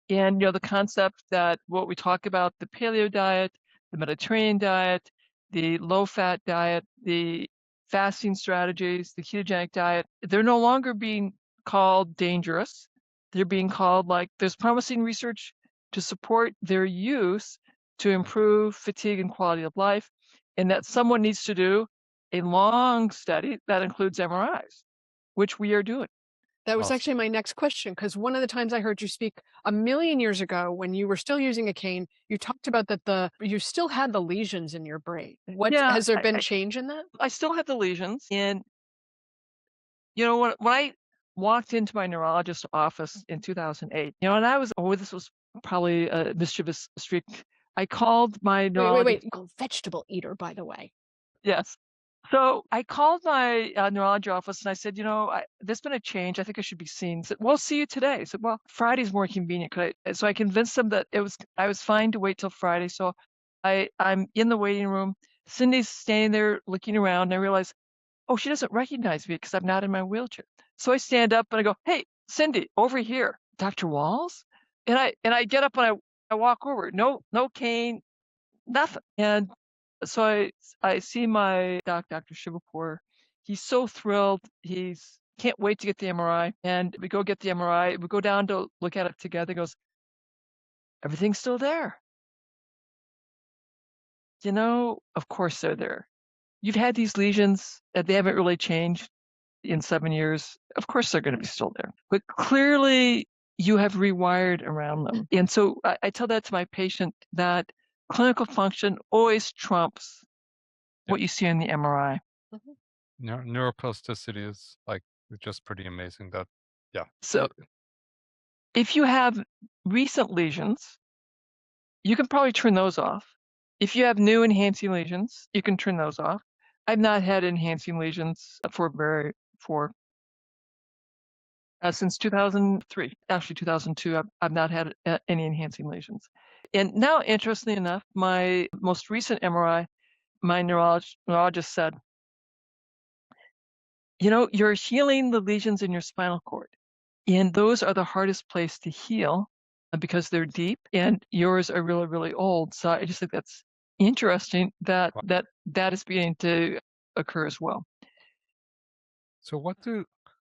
A: And, the concept that what we talk about, the paleo diet, the Mediterranean diet, the low-fat diet, the fasting strategies, the ketogenic diet, they're no longer being called dangerous. They're being called, like, there's promising research to support their use to improve fatigue and quality of life, and that someone needs to do a long study that includes MRIs, which we are doing.
C: That was
D: Awesome.
C: actually my next question, because one of the times I heard you speak a million years ago when you were still using a cane, you talked about that you still had the lesions in your brain. Has there been change in that?
A: I still have the lesions. And, when I walked into my neurologist's office in 2008, and this was probably a mischievous streak. I called my neurologist.
C: Wait. Vegetable eater, by the way.
A: Yes. So I called my neurology office and I said, there's been a change. I think I should be seen. He said, well, see you today. I said, well, Friday's more convenient. So I convinced them that I was fine to wait till Friday. So I'm in the waiting room. Cindy's standing there looking around, and I realize, oh, she doesn't recognize me because I'm not in my wheelchair. So I stand up and I go, hey, Cindy, over here, Dr. Wahls. And I get up and I walk over. No cane, nothing. And so I see my Dr. Shivapur. He's so thrilled. He's can't wait to get the MRI. And we go get the MRI. We go down to look at it together. He goes, everything's still there. Of course they're there. You've had these lesions that they haven't really changed in 7 years. Of course they're going to be still there. But clearly you have rewired around them. And so I tell that to my patient that clinical function always trumps
D: Yeah.
A: what you see in the MRI.
D: Neuroplasticity is like just pretty amazing. That, yeah.
A: So if you have recent lesions, you can probably turn those off. If you have new enhancing lesions, you can turn those off. I've not had enhancing lesions for since 2003, actually 2002. I've not had any enhancing lesions. And now, interestingly enough, my most recent MRI, my neurologist said, you're healing the lesions in your spinal cord, and those are the hardest place to heal because they're deep, and yours are really, really old. So I just think that's interesting that
D: Wow.
A: that is beginning to occur as well.
D: So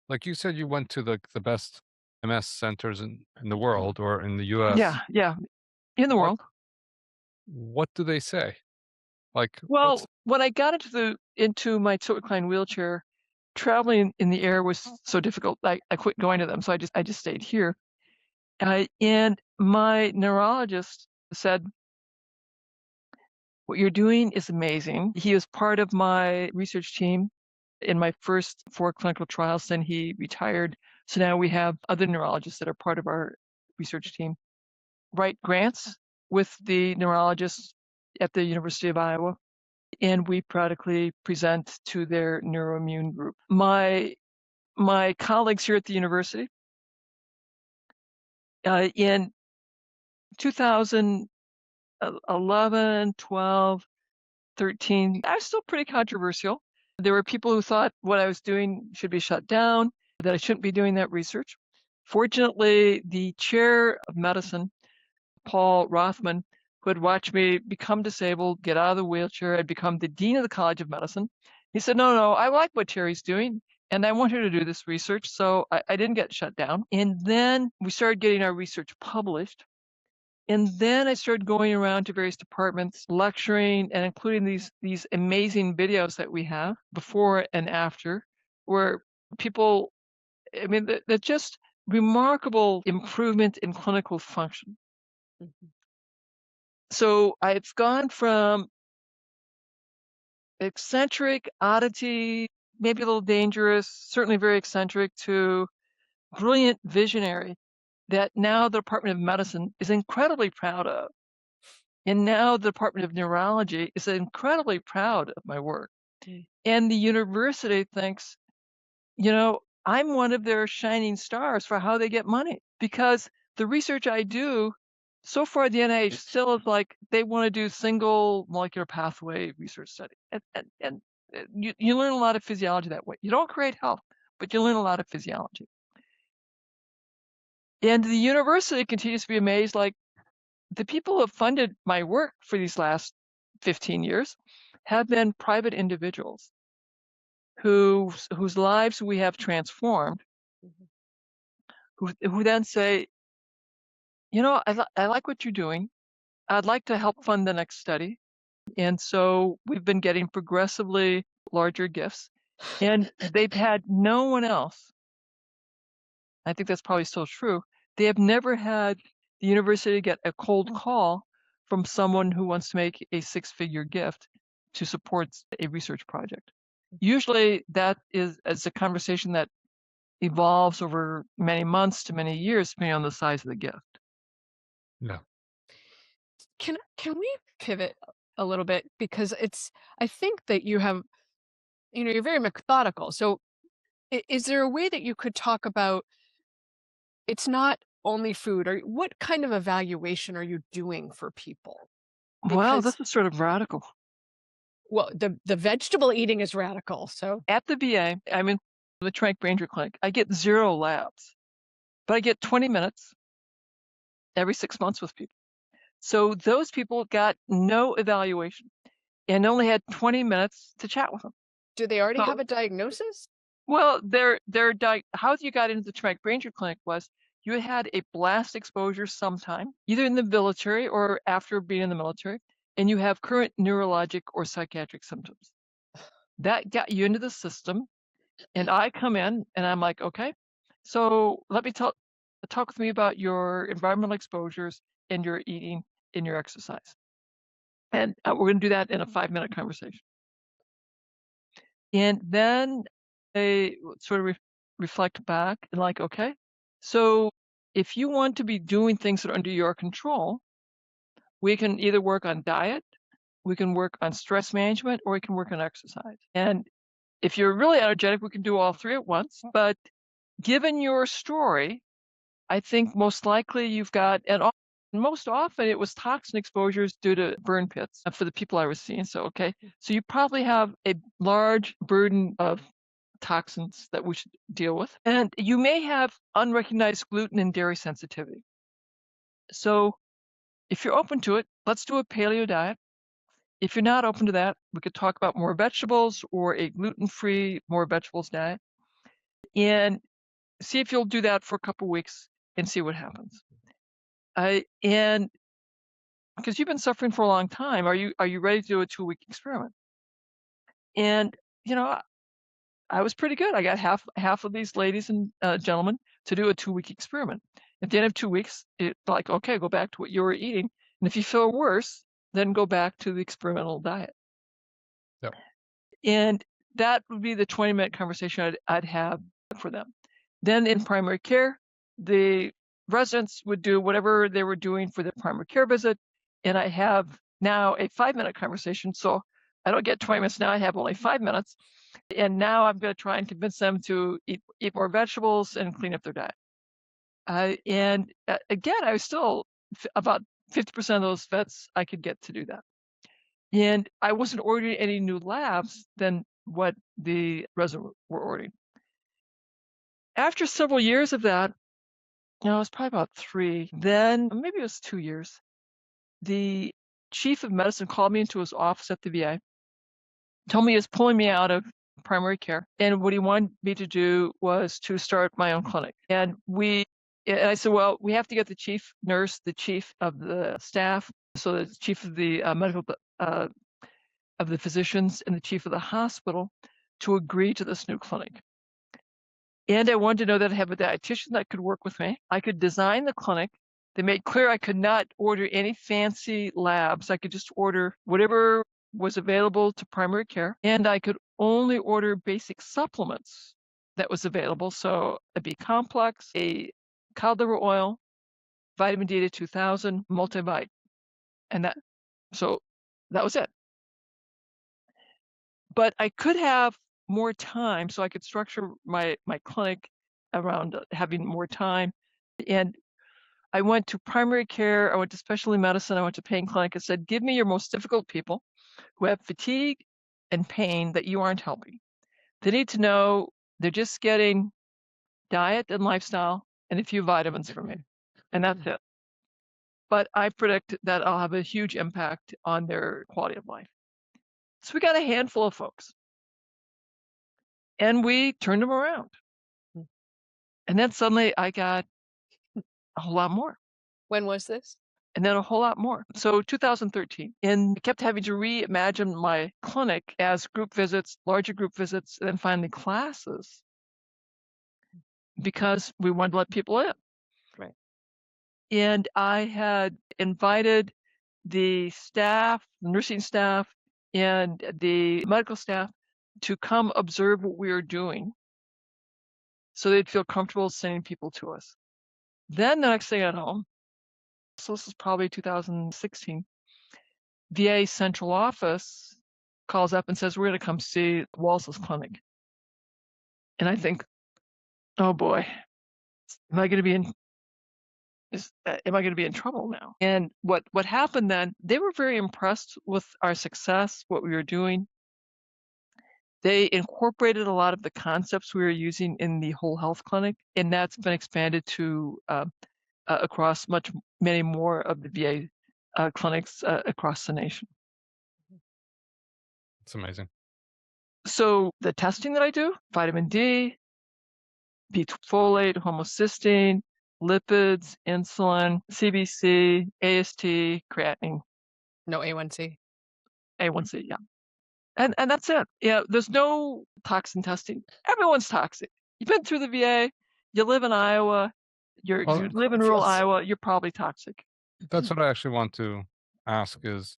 D: like you said, you went to the best MS centers in the world or in the US.
A: Yeah, in the
D: What
A: world.
D: what do they say? Like, what's
A: Well, when I got into my tilt-recline wheelchair, traveling in the air was so difficult. I quit going to them, so I just stayed here. And my neurologist said, "What you're doing is amazing." He was part of my research team in my first 4 clinical trials. Then he retired. So now we have other neurologists that are part of our research team. Write grants with the neurologists at the University of Iowa, and we periodically present to their neuroimmune group. My colleagues here at the university, in 2011, 12, 13, I was still pretty controversial. There were people who thought what I was doing should be shut down, that I shouldn't be doing that research. Fortunately, the chair of medicine, Paul Rothman, who had watched me become disabled, get out of the wheelchair, had become the dean of the College of Medicine. He said, no, I like what Terry's doing, and I want her to do this research. So I didn't get shut down. And then we started getting our research published. And then I started going around to various departments, lecturing, and including these amazing videos that we have before and after, where people, I mean, they're just remarkable improvement in clinical function.
C: Mhm.
A: So I've gone from eccentric, oddity, maybe a little dangerous, certainly very eccentric, to brilliant visionary that now the Department of Medicine is incredibly proud of. And now the Department of Neurology is incredibly proud of my work. And the university thinks, I'm one of their shining stars for how they get money, because the research I do, so far the NIH still is like, they want to do single molecular pathway research study. And you learn a lot of physiology that way. You don't create health, but you learn a lot of physiology. And the university continues to be amazed, like, the people who have funded my work for these last 15 years have been private individuals whose lives we have transformed, who then say, I like what you're doing. I'd like to help fund the next study. And so we've been getting progressively larger gifts, and they've had no one else. I think that's probably still true. They have never had the university get a cold call from someone who wants to make a 6-figure gift to support a research project. Usually that is a conversation that evolves over many months to many years, depending on the size of the gift.
D: yeah.
C: Can we pivot a little bit, because I think that you're very methodical. So is there a way that you could talk about, it's not only food, or what kind of evaluation are you doing for people?
A: Well,
C: Because,
A: this is sort of radical.
C: well, the vegetable eating is radical. So
A: At the VA, I'm in the Trank Ranger Clinic. I get 0 labs, but I get 20 minutes every 6 months with people. So those people got no evaluation and only had 20 minutes to chat with them.
C: do they already
A: So,
C: have a diagnosis?
A: well, how you got into the Trank Ranger Clinic was you had a blast exposure sometime, either in the military or after being in the military, and you have current neurologic or psychiatric symptoms. That got you into the system, and I come in and I'm like, okay, so let me talk with me about your environmental exposures and your eating and your exercise. And we're going to do that in a 5-minute conversation. And then they sort of reflect back and like, okay, so if you want to be doing things that are under your control, we can either work on diet, we can work on stress management, or we can work on exercise. And if you're really energetic, we can do all three at once. But given your story, I think most likely you've got, and most often it was toxin exposures due to burn pits for the people I was seeing. So, okay, so you probably have a large burden of toxins that we should deal with. And you may have unrecognized gluten and dairy sensitivity. So if you're open to it, let's do a paleo diet. If you're not open to that, we could talk about more vegetables or a gluten-free, more vegetables diet. And see if you'll do that for a couple weeks and see what happens. And because you've been suffering for a long time, are you ready to do a 2-week experiment? And you know, I was pretty good. I got half of these ladies and gentlemen to do a 2-week experiment. At the end of 2 weeks, it's like, okay, go back to what you were eating, and if you feel worse, then go back to the experimental diet.
D: Yep.
A: And that would be the 20-minute conversation I'd have for them. Then in primary care, the residents would do whatever they were doing for their primary care visit, and I have now a 5-minute conversation. So I don't get 20 minutes now, I have only 5 minutes. And now I'm going to try and convince them to eat more vegetables and clean up their diet. And again, I was still about 50% of those vets I could get to do that. And I wasn't ordering any new labs than what the residents were ordering. After several years of that, it was probably about 3, then maybe it was 2 years, the chief of medicine called me into his office at the VA, told me he was pulling me out of primary care, and what he wanted me to do was to start my own clinic. And I said, well, we have to get the chief nurse, the chief of the staff, so the chief of the medical of the physicians and the chief of the hospital to agree to this new clinic. And I wanted to know that I have a dietitian that could work with me. I could design the clinic. They made clear I could not order any fancy labs. I could just order whatever was available to primary care, and I could only order basic supplements that was available. So a B complex, a cod liver oil, vitamin D to 2000, multivite, and that was it. But I could have more time, so I could structure my clinic around having more time. And I went to primary care, I went to specialty medicine, I went to pain clinic and said, give me your most difficult people who have fatigue and pain that you aren't helping. They need to know they're just getting diet and lifestyle and a few vitamins from me, and that's it. But I predict that I'll have a huge impact on their quality of life. So we got a handful of folks, and we turned them around. And then suddenly I got a whole lot more.
C: When was this?
A: And then a whole lot more. So 2013, and I kept having to reimagine my clinic as group visits, larger group visits, and then finally classes, because we wanted to let people in.
C: Right.
A: And I had invited the staff, nursing staff, and the medical staff to come observe what we were doing so they'd feel comfortable sending people to us. Then the next day at home, so this is probably 2016, VA central office calls up and says, we're going to come see Wahls' clinic. And I think, oh boy, am I going to be in trouble now? And what happened then, they were very impressed with our success, what we were doing. They incorporated a lot of the concepts we were using in the whole health clinic, and that's been expanded to across many more of the VA clinics across the nation.
D: It's amazing.
A: So the testing that I do, vitamin D, B folate, homocysteine, lipids, insulin, CBC, AST, creatinine.
C: No A1C.
A: A1C, yeah. And that's it. Yeah, there's no toxin testing. Everyone's toxic. You've been through the VA, you live in Iowa, you live in rural Iowa, you're probably toxic.
D: That's what I actually want to ask is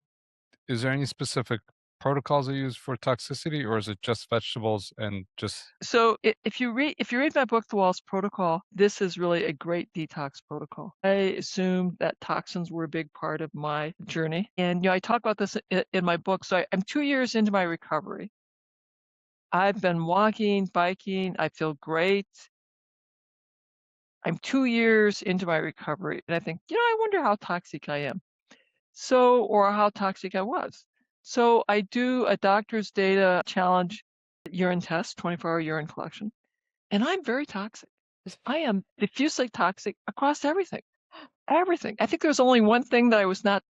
D: Is there any specific protocols they use for toxicity, or is it just vegetables and just
A: So if you read my book, The Wahls Protocol, this is really a great detox protocol. I assumed that toxins were a big part of my journey, and I talk about this in my book. So I'm 2 years into my recovery. I've been walking, biking. I feel great. I'm 2 years into my recovery, and I think, I wonder how toxic I am. Or how toxic I was. So I do a doctor's data challenge urine test, 24-hour urine collection, and I'm very toxic. I am diffusely toxic across everything. Everything. I think there's only one thing that I was not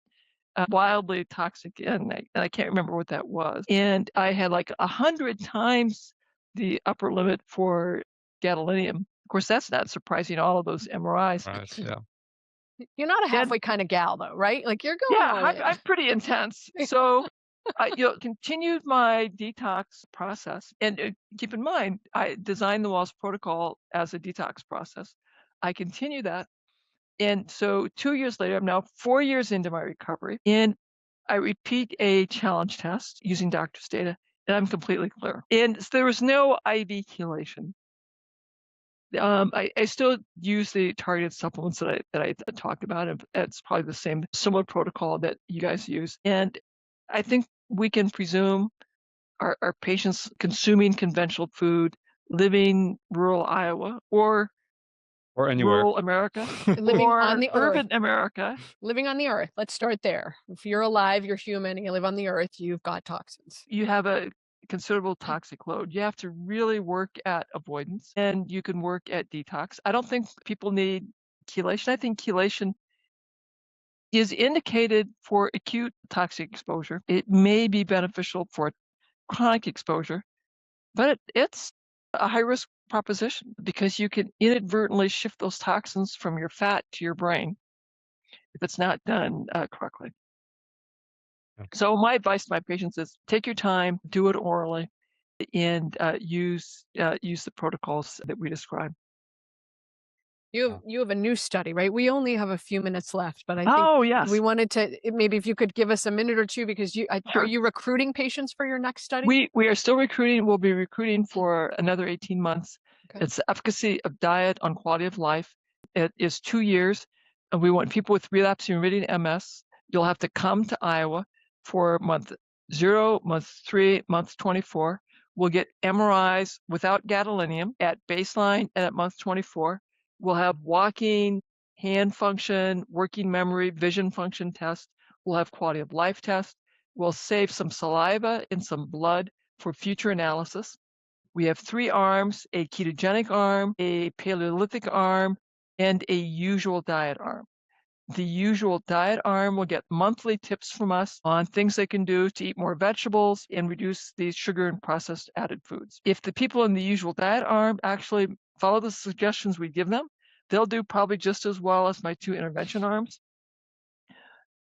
A: wildly toxic in, and I can't remember what that was. And I had like 100 times the upper limit for gadolinium. Of course, that's not surprising, all of those MRIs.
D: right? Yeah.
C: You're not a
A: And
C: halfway kind of gal, though, right? Like you're going
A: yeah,
C: all in.
A: I'm pretty intense. So I continued my detox process. And keep in mind, I designed the Wahls protocol as a detox process. I continue that. And so 2 years later, I'm now 4 years into my recovery, and I repeat a challenge test using doctor's data, and I'm completely clear. And so there was no IV chelation. I still use the targeted supplements that I talked about, and it's probably the same similar protocol that you guys use. And I think we can presume our patients consuming conventional food, living rural Iowa or
D: Or anywhere.
A: rural America
C: Living on
A: or
C: the earth.
A: urban America,
C: Living on the earth. Let's start there. If you're alive, you're human, and you live on the earth, you've got toxins.
A: you have a considerable toxic load. You have to really work at avoidance, and you can work at detox. I don't think people need chelation. I think chelation is indicated for acute toxic exposure. It may be beneficial for chronic exposure, but it's a high risk proposition because you can inadvertently shift those toxins from your fat to your brain if it's not done correctly.
D: Yeah.
A: So my advice to my patients is take your time, do it orally, and use the protocols that we described.
C: You have a new study, right? We only have a few minutes left, but I think
A: Oh
C: we
A: yes,
C: wanted to maybe if you could give us a minute or two because are
A: sure.
C: you recruiting patients for your next study?
A: We are still recruiting. We'll be recruiting for another 18 months.
C: Okay.
A: It's the efficacy of diet on quality of life. It is 2 years, and we want people with relapsing remitting MS. You'll have to come to Iowa for month 0, month 3, month 24. We'll get MRIs without gadolinium at baseline and at month 24. We'll have walking, hand function, working memory, vision function tests. We'll have quality of life tests. We'll save some saliva and some blood for future analysis. We have 3 arms, a ketogenic arm, a Paleolithic arm, and a usual diet arm. The usual diet arm will get monthly tips from us on things they can do to eat more vegetables and reduce the sugar and processed added foods. If the people in the usual diet arm actually follow the suggestions we give them, they'll do probably just as well as my 2 intervention arms.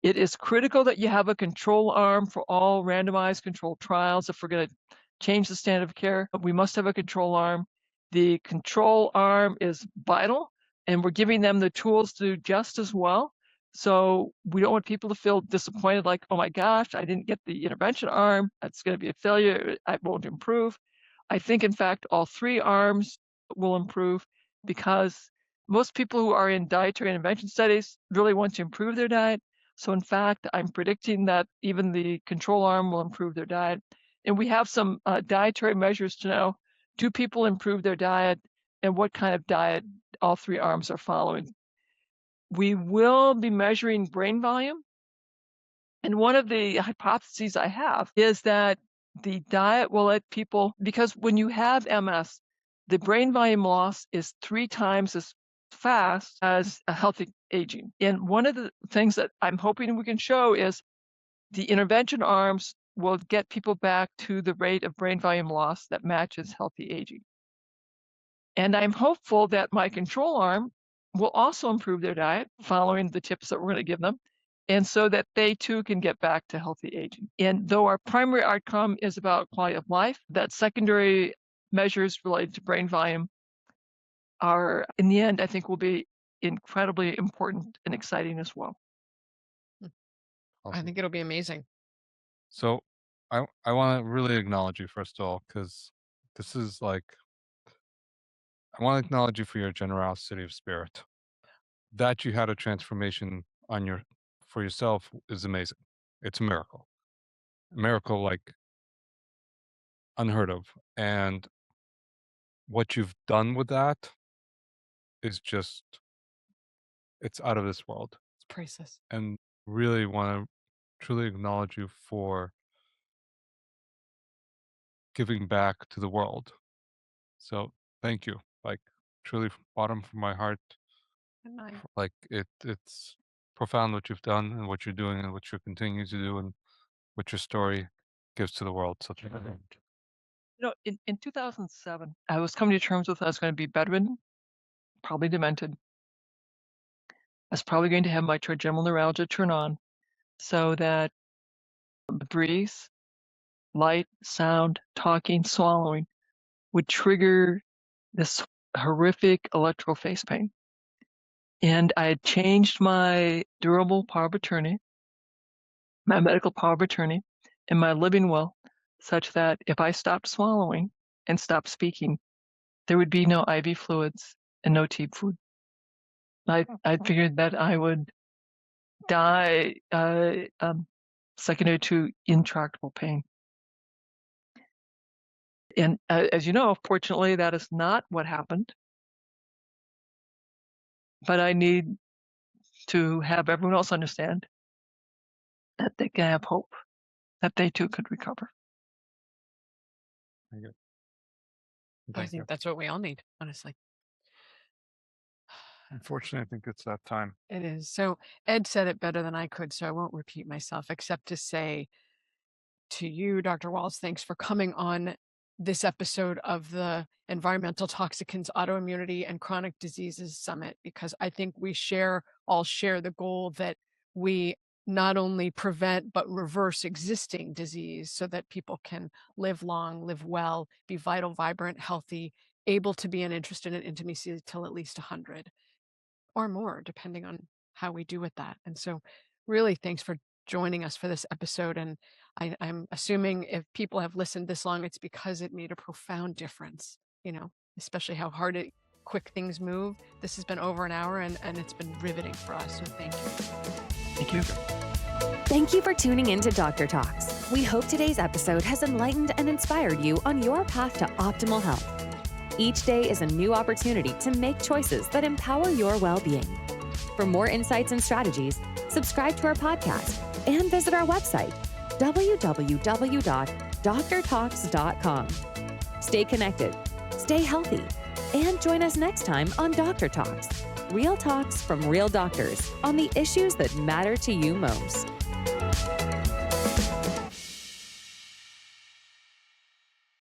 A: It is critical that you have a control arm for all randomized controlled trials. If we're going to change the standard of care, we must have a control arm. The control arm is vital, and we're giving them the tools to do just as well. So we don't want people to feel disappointed, like, oh my gosh, I didn't get the intervention arm. That's going to be a failure. I won't improve. I think, in fact, all 3 arms will improve because most people who are in dietary intervention studies really want to improve their diet. So in fact, I'm predicting that even the control arm will improve their diet. And we have some dietary measures to know, do people improve their diet and what kind of diet all 3 arms are following. We will be measuring brain volume. And one of the hypotheses I have is that the diet will let people, because when you have MS, the brain volume loss is 3 times as fast as a healthy aging. And one of the things that I'm hoping we can show is the intervention arms will get people back to the rate of brain volume loss that matches healthy aging. And I'm hopeful that my control arm will also improve their diet following the tips that we're going to give them, and so that they too can get back to healthy aging. And though our primary outcome is about quality of life, that secondary measures related to brain volume are, in the end, I think will be incredibly important and exciting as well.
C: I
D: Awesome.
C: think it'll be amazing.
D: So I want to really acknowledge you first of all, because this is like I want to acknowledge you for your generosity of spirit. That you had a transformation on your for yourself is amazing. It's a miracle like unheard of. And what you've done with that is just it's out of this world.
C: It's priceless.
D: And really want to truly acknowledge you for giving back to the world. So thank you. Like truly from bottom of my heart.
C: And I,
D: Like it's profound what you've done and what you're doing and what you're continuing to do and what your story gives to the world. So thank you.
A: In 2007, I was coming to terms with I was going to be bedridden, probably demented. I was probably going to have my trigeminal neuralgia turn on so that the breeze, light, sound, talking, swallowing would trigger this horrific electrical face pain. And I had changed my durable power of attorney, my medical power of attorney, and my living will such that if I stopped swallowing and stopped speaking, there would be no IV fluids and no tube food. I figured that I would die secondary to intractable pain. And as you know, fortunately, that is not what happened. But I need to have everyone else understand that they can have hope, that they too could recover.
D: Thank you.
C: I
D: Thank you.
C: think that's what we all need, honestly.
D: Unfortunately, I think it's that time.
C: It is. So Ed said it better than I could, so I won't repeat myself, except to say to you, Dr. Wahls, thanks for coming on this episode of the Environmental Toxicants, Autoimmunity, and Chronic Diseases Summit, because I think we all share the goal that we not only prevent but reverse existing disease so that people can live long, live well, be vital, vibrant, healthy, able to be interested in intimacy till at least 100 or more, depending on how we do with that. And so really thanks for joining us for this episode. And I'm assuming if people have listened this long, it's because it made a profound difference, especially how quick things move. This has been over an hour and it's been riveting for us. So thank you.
A: Thank you.
B: Thank you for tuning in to Dr. Talks. We hope today's episode has enlightened and inspired you on your path to optimal health. Each day is a new opportunity to make choices that empower your well-being. For more insights and strategies, subscribe to our podcast and visit our website, www.drtalks.com. Stay connected, stay healthy, and join us next time on Dr. Talks, real talks from real doctors on the issues that matter to you most.